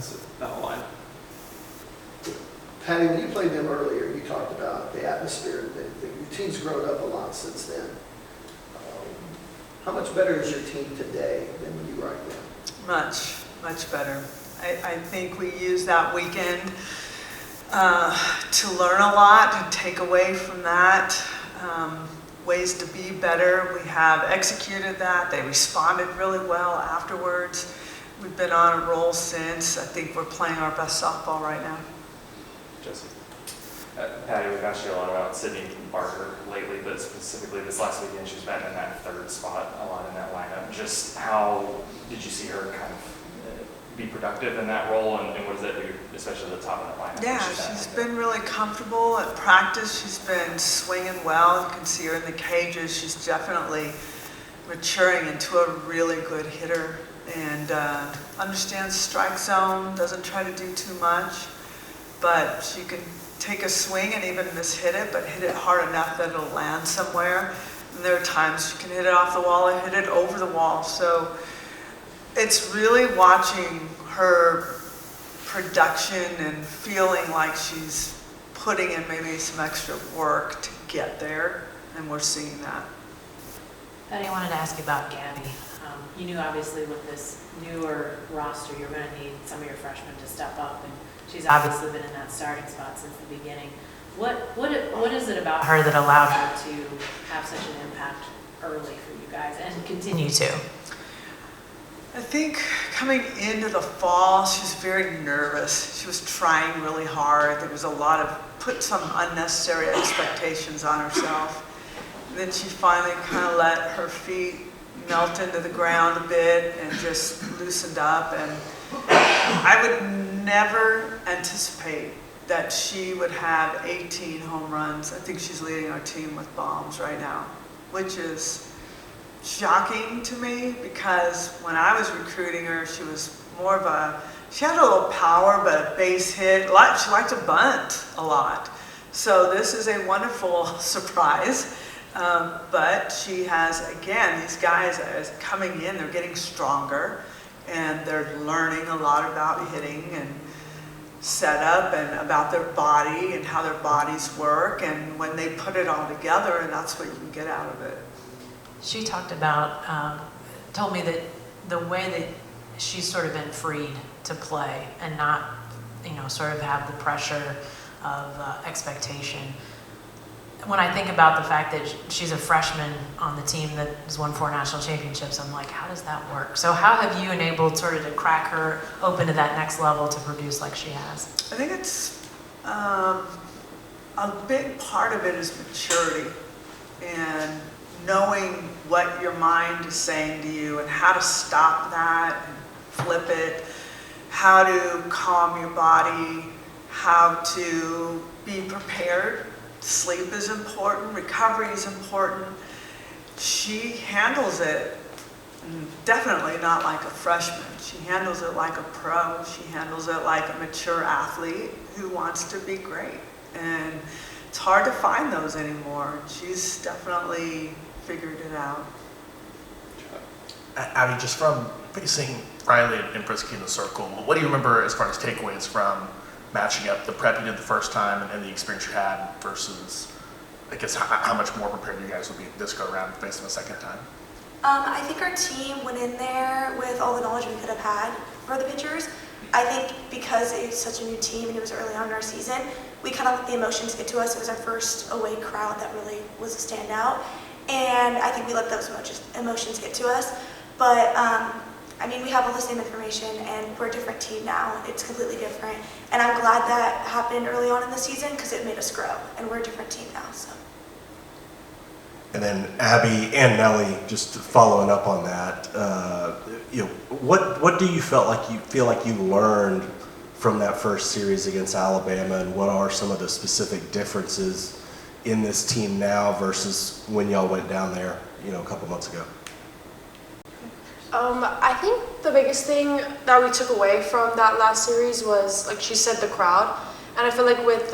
defensive down the line. Patty, when you played them earlier, you talked about the atmosphere. Your team's grown up a lot since then. How much better is your team today than when you were right then? Much, much better. I think we used that weekend to learn a lot and take away from that. Ways to be better. We have executed that. They responded really well afterwards. We've been on a roll since. I think we're playing our best softball right now. Jesse. Patty, we've asked you a lot about Sydney Barker lately, but specifically this last weekend, she's been in that third spot a lot in that lineup. Just how did you see her kind of be productive in that role, and what does that do, especially at the top of that lineup? Yeah, she's been really comfortable at practice. She's been swinging well. You can see her in the cages. She's definitely maturing into a really good hitter and understands strike zone, doesn't try to do too much, but she can take a swing and even mishit it, but hit it hard enough that it'll land somewhere. And there are times she can hit it off the wall or hit it over the wall. So it's really watching her production and feeling like she's putting in maybe some extra work to get there, and we're seeing that. Patty, I wanted to ask you about Gabby. You knew obviously with this newer roster, you're going to need some of your freshmen to step up, and she's obviously been in that starting spot since the beginning. What is it about her that allowed her to have such an impact early for you guys and continue to? I think coming into the fall, she was very nervous. She was trying really hard. There was a lot of, put some unnecessary expectations on herself. And then she finally kind of let her feet melt into the ground a bit and just loosened up. And I would never anticipate that she would have 18 home runs. I think she's leading our team with bombs right now, which is shocking to me because when I was recruiting her, she was more of a, she had a little power, but a base hit. She liked to bunt a lot. So this is a wonderful surprise. But she has, again, these guys are coming in, they're getting stronger, and they're learning a lot about hitting and setup and about their body and how their bodies work. And when they put it all together, and that's what you can get out of it. She talked about, told me that the way that she's sort of been freed to play and not, sort of have the pressure of expectation. When I think about the fact that she's a freshman on the team that has won 4 national championships, I'm like, how does that work? So how have you enabled sort of to crack her open to that next level to produce like she has? I think it's a big part of it is maturity and knowing what your mind is saying to you and how to stop that and flip it, how to calm your body, how to be prepared. Sleep is important, recovery is important. She handles it definitely not like a freshman. She handles it like a pro. She handles it like a mature athlete who wants to be great. And it's hard to find those anymore. She's definitely figured it out. Abby, just from facing Riley and Prisky in the circle, what do you remember as far as takeaways from matching up the prep you did the first time and the experience you had versus, I guess, how much more prepared you guys would be this go around to face them a second time? I think our team went in there with all the knowledge we could have had for the pitchers. I think because it's such a new team and it was early on in our season, we kind of let the emotions get to us. It was our first away crowd that really was a standout. And I think we let those emotions get to us. But we have all the same information, and we're a different team now. It's completely different. And I'm glad that happened early on in the season because it made us grow, and we're a different team now. So. And then Abby and Nelly, just following up on that, what do you feel like you learned from that first series against Alabama, and what are some of the specific differences in this team now versus when y'all went down there, a couple months ago? I think the biggest thing that we took away from that last series was, like she said, the crowd. And I feel like with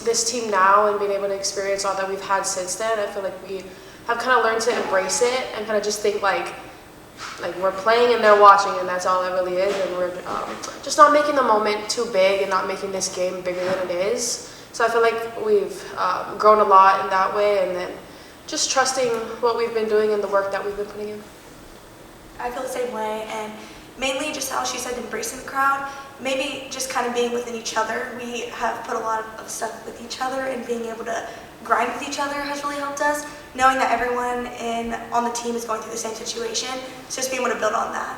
this team now and being able to experience all that we've had since then, I feel like we have kind of learned to embrace it and kind of just think like, like we're playing and they're watching, and that's all it really is. And we're just not making the moment too big and not making this game bigger than it is. So I feel like we've grown a lot in that way, and then just trusting what we've been doing and the work that we've been putting in. I feel the same way, and mainly just how she said, embracing the crowd, maybe just kind of being within each other. We have put a lot of stuff with each other, and being able to grind with each other has really helped us, knowing that everyone on the team is going through the same situation, so just being able to build on that.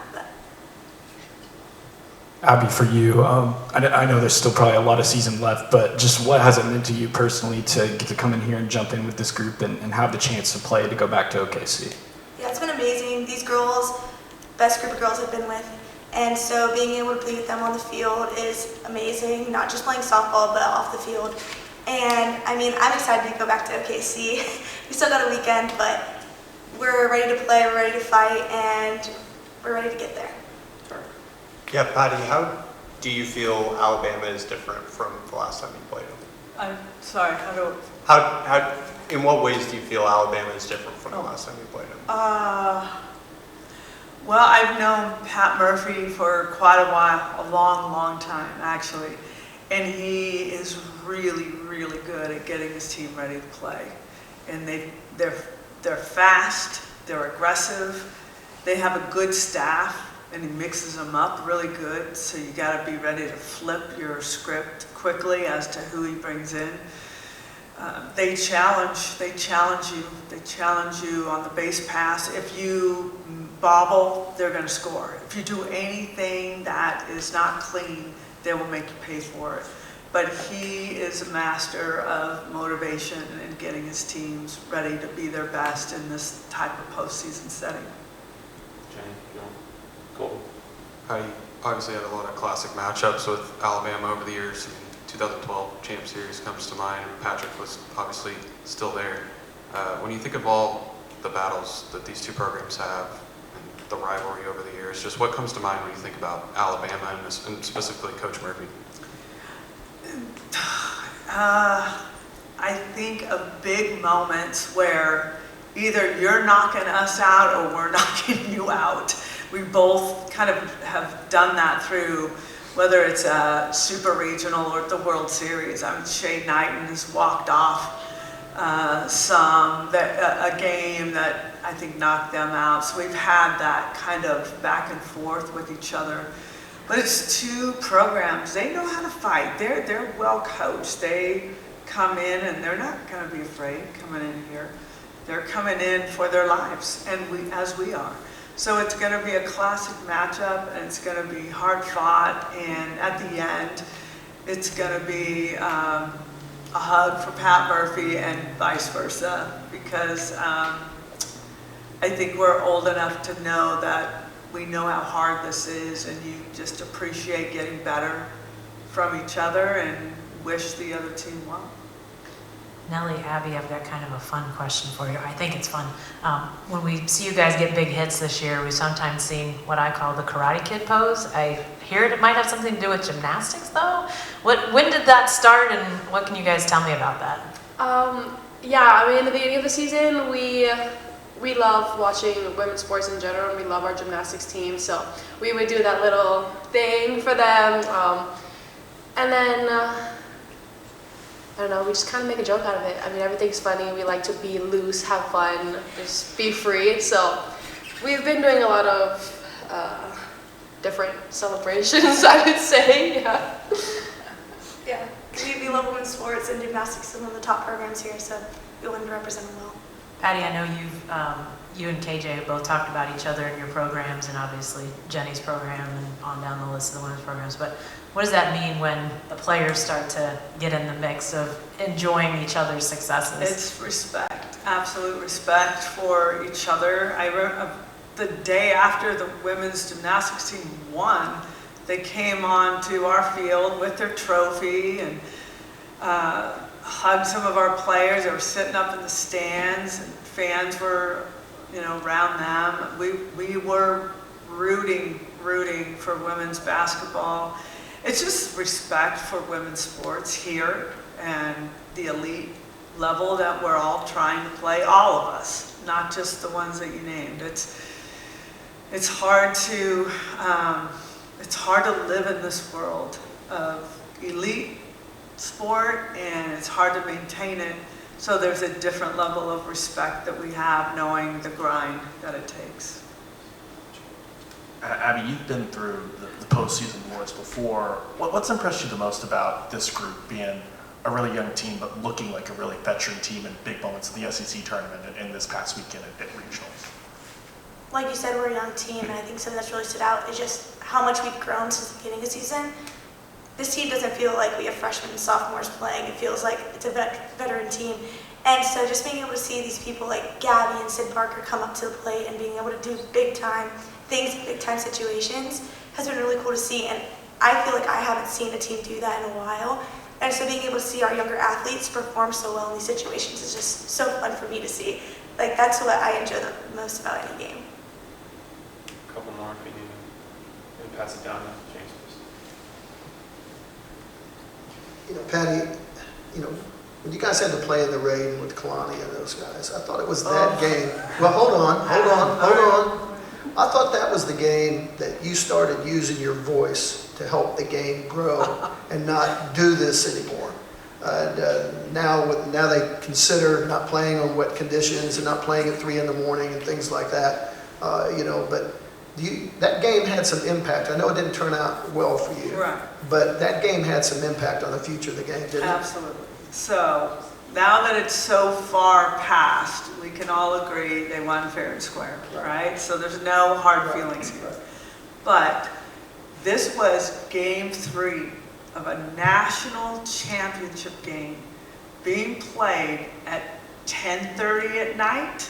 Abby, for you, I know there's still probably a lot of season left, but just what has it meant to you personally to get to come in here and jump in with this group and have the chance to play to go back to OKC? Yeah, it's been amazing. These girls, best group of girls I've been with, and so being able to be with them on the field is amazing, not just playing softball, but off the field. And I mean, I'm excited to go back to OKC. We still got a weekend, but we're ready to play, we're ready to fight, and we're ready to get there. Yeah, Patty, how do you feel Alabama is different from the last time you played them? I'm sorry, In what ways do you feel Alabama is different from the last time you played them? Well, I've known Pat Murphy for quite a while, a long time actually, and he is really, really good at getting his team ready to play. And they're fast, they're aggressive, they have a good staff, and he mixes them up really good. So you got to be ready to flip your script quickly as to who he brings in. They challenge you on the base pass. If you bobble, they're going to score. If you do anything that is not clean, they will make you pay for it. But he is a master of motivation and getting his teams ready to be their best in this type of postseason setting. Jenny, cool. I obviously had a lot of classic matchups with Alabama over the years. 2012 Champ Series comes to mind. Patrick was obviously still there. When you think of all the battles that these two programs have and the rivalry over the years, just what comes to mind when you think about Alabama and specifically Coach Murphy? I think of big moments where either you're knocking us out or we're knocking you out. We both kind of have done that through, whether it's a Super Regional or the World Series. I mean, Shea Knighton has walked off a game that I think knocked them out. So we've had that kind of back and forth with each other. But it's two programs. They know how to fight. They're well coached. They come in and they're not going to be afraid coming in here. They're coming in for their lives, and as we are. So it's going to be a classic matchup, and it's going to be hard fought, and at the end, it's going to be a hug for Pat Murphy and vice versa, because I think we're old enough to know that we know how hard this is, and you just appreciate getting better from each other and wish the other team well. Nelly, Abby, I've got kind of a fun question for you. I think it's fun. When we see you guys get big hits this year, we've sometimes seen what I call the Karate Kid pose. I hear it might have something to do with gymnastics, though. When did that start, and what can you guys tell me about that? Yeah, I mean, in the beginning of the season, we love watching women's sports in general, and we love our gymnastics team, so we would do that little thing for them. And then, I don't know, we just kind of make a joke out of it. I mean, everything's funny. We like to be loose, have fun, just be free. So we've been doing a lot of different celebrations, I would say. Yeah, we love women's sports, and gymnastics is one of the top programs here, so we wanted to represent them well. Patty, I know you and KJ have both talked about each other in your programs, and obviously Jenny's program and on down the list of the women's programs, but what does that mean when the players start to get in the mix of enjoying each other's successes? It's respect, absolute respect for each other. The day after the women's gymnastics team won, they came on to our field with their trophy and hugged some of our players. They were sitting up in the stands, and fans were, around them. We were rooting for women's basketball. It's just respect for women's sports here and the elite level that we're all trying to play, all of us, not just the ones that you named. it's hard to live in this world of elite sport, and it's hard to maintain it. So there's a different level of respect that we have, knowing the grind that it takes. Abby, you've been through the postseason awards before. What's impressed you the most about this group being a really young team, but looking like a really veteran team in big moments in the SEC tournament and this past weekend at regionals? Like you said, we're a young team, and I think something that's really stood out is just how much we've grown since the beginning of the season. This team doesn't feel like we have freshmen and sophomores playing. It feels like it's a veteran team. And so just being able to see these people like Gabby and Sid Parker come up to the plate and being able to do big time things, big time situations has been really cool to see. And I feel like I haven't seen a team do that in a while. And so being able to see our younger athletes perform so well in these situations is just so fun for me to see. Like, that's what I enjoy the most about any game. A couple more if you need to, and pass it down to James, please. Patty, when you guys had to play in the rain with Kalani and those guys, I thought it was that game. Well, hold on. I thought that was the game that you started using your voice to help the game grow and not do this anymore. And now they consider not playing on wet conditions and not playing at 3 in the morning and things like that. But that game had some impact. I know it didn't turn out well for you, Right. but that game had some impact on the future of the game, didn't it? Absolutely. So now that it's so far past, we can all agree they won fair and square, right? So there's no hard feelings here. But this was game 3 of a national championship game being played at 10:30 at night,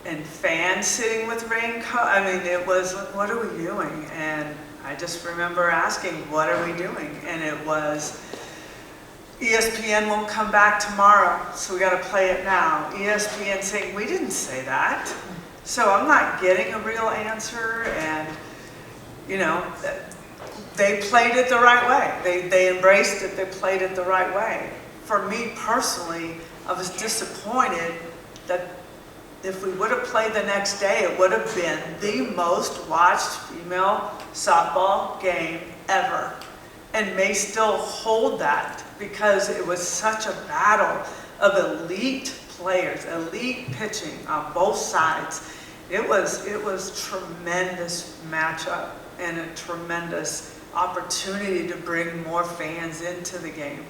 and fans sitting with raincoat. I mean, it was like, what are we doing? And I just remember asking, what are we doing? And it was, ESPN won't come back tomorrow, so we got to play it now. ESPN saying, we didn't say that. So I'm not getting a real answer, and they played it the right way. They embraced it, they played it the right way. For me personally, I was disappointed that if we would have played the next day, it would have been the most watched female softball game ever, and may still hold that because it was such a battle of elite players, elite pitching on both sides. It was tremendous matchup and a tremendous opportunity to bring more fans into the game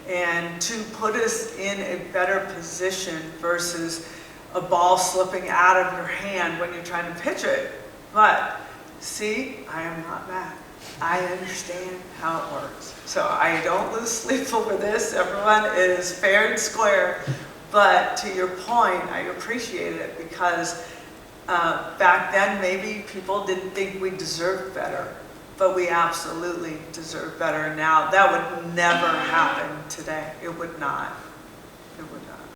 and to put us in a better position versus a ball slipping out of your hand when you're trying to pitch it. But see, I am not mad. I understand how it works. So I don't lose sleep over this. Everyone is fair and square. But to your point, I appreciate it because back then maybe people didn't think we deserved better. But we absolutely deserve better now. That would never happen today. It would not. It would not.